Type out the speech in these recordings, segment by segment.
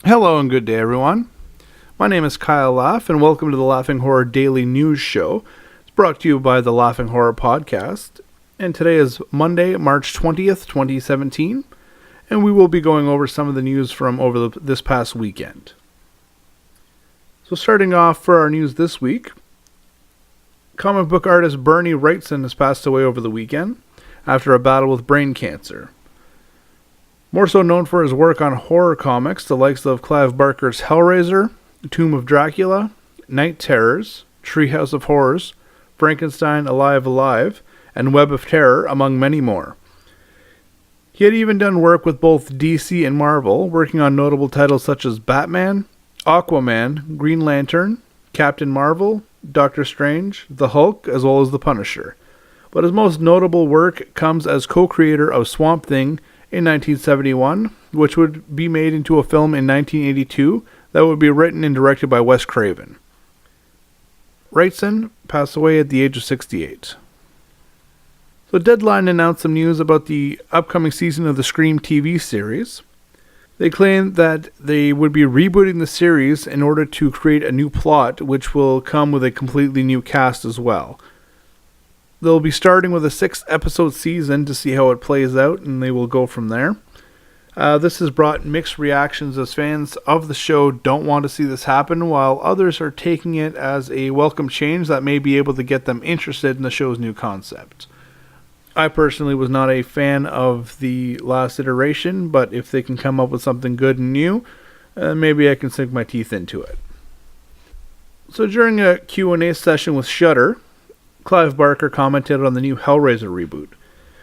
Hello and good day, everyone. My name is Kyle Laugh, and welcome to the Laughing Horror Daily News Show. It's brought to you by the Laughing Horror Podcast, and today is Monday, March 20th, 2017, and we will be going over some of the news from over this past weekend. So starting off for our news this week, comic book artist Bernie Wrightson has passed away over the weekend after a battle with brain cancer. More so known for his work on horror comics, the likes of Clive Barker's Hellraiser, Tomb of Dracula, Night Terrors, Treehouse of Horrors, Frankenstein Alive Alive, and Web of Terror, among many more. He had even done work with both DC and Marvel, working on notable titles such as Batman, Aquaman, Green Lantern, Captain Marvel, Doctor Strange, The Hulk, as well as The Punisher. But his most notable work comes as co-creator of Swamp Thing in 1971, which would be made into a film in 1982 that would be written and directed by Wes Craven. Wrightson passed away at the age of 68. So Deadline announced some news about the upcoming season of the Scream TV series. They claimed that they would be rebooting the series in order to create a new plot, which will come with a completely new cast as well. They'll be starting with a 6-episode season to see how it plays out, and they will go from there. This has brought mixed reactions as fans of the show don't want to see this happen, while others are taking it as a welcome change that may be able to get them interested in the show's new concept. I personally was not a fan of the last iteration, but if they can come up with something good and new, maybe I can sink my teeth into it. So during a Q&A session with Shudder, Clive Barker commented on the new Hellraiser reboot.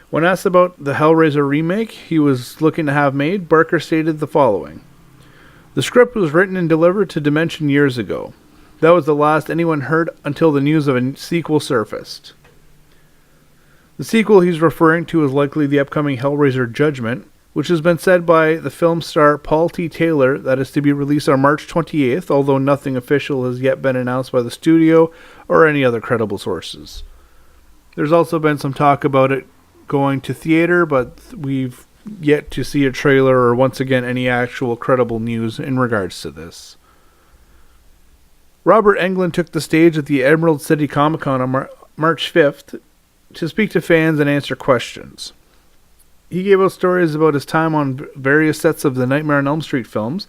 When asked about the Hellraiser remake he was looking to have made, Barker stated the following. The script was written and delivered to Dimension years ago. That was the last anyone heard until the news of a sequel surfaced. The sequel he's referring to is likely the upcoming Hellraiser Judgment, which has been said by the film star Paul T. Taylor that is to be released on March 28th, although nothing official has yet been announced by the studio or any other credible sources. There's also been some talk about it going to theater, but we've yet to see a trailer or once again any actual credible news in regards to this. Robert Englund took the stage at the Emerald City Comic Con on March 5th to speak to fans and answer questions. He gave out stories about his time on various sets of the Nightmare on Elm Street films,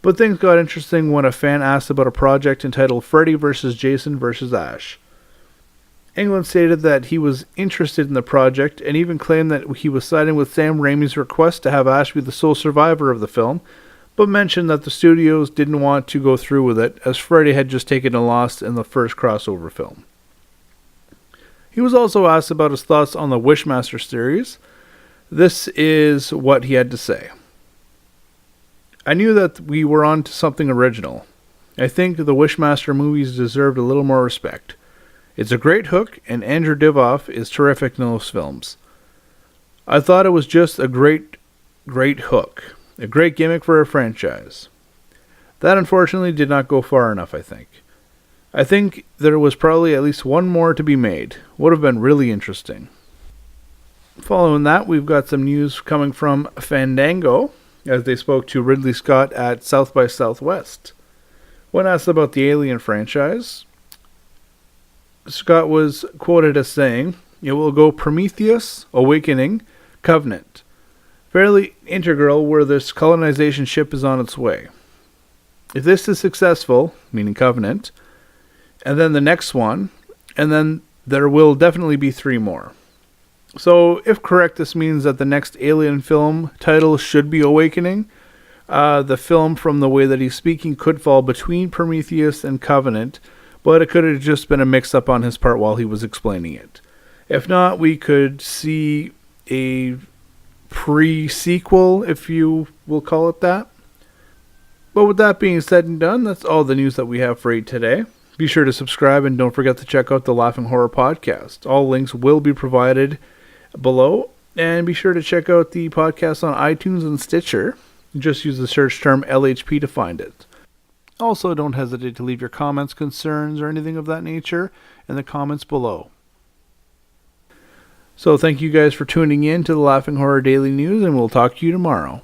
but things got interesting when a fan asked about a project entitled Freddy vs. Jason vs. Ash. Englund stated that he was interested in the project and even claimed that he was siding with Sam Raimi's request to have Ash be the sole survivor of the film, but mentioned that the studios didn't want to go through with it as Freddy had just taken a loss in the first crossover film. He was also asked about his thoughts on the Wishmaster series. This is what he had to say. I knew that we were on to something original. I think the Wishmaster movies deserved a little more respect. It's a great hook, and Andrew Divoff is terrific in those films. I thought it was just a great hook. A great gimmick for a franchise. That unfortunately did not go far enough, I think. I think there was probably at least one more to be made. Would have been really interesting. Following that, we've got some news coming from Fandango, as they spoke to Ridley Scott at South by Southwest. When asked about the Alien franchise, Scott was quoted as saying, "It will go Prometheus, Awakening, Covenant. Fairly integral where this colonization ship is on its way. If this is successful, meaning Covenant, and then the next one, and then there will definitely be 3 more. So, if correct, this means that the next Alien film title should be Awakening. The film, from the way that he's speaking, could fall between Prometheus and Covenant, but it could have just been a mix-up on his part while he was explaining it. If not, we could see a pre-sequel, if you will call it that. But with that being said and done, that's all the news that we have for you today. Be sure to subscribe and don't forget to check out the Laughing Horror Podcast. All links will be provided below, and be sure to check out the podcast on iTunes and Stitcher. Just use the search term LHP to find it. Also, don't hesitate to leave your comments, concerns, or anything of that nature in the comments below. So thank you guys for tuning in to the Laughing Horror Daily News, and we'll talk to you tomorrow.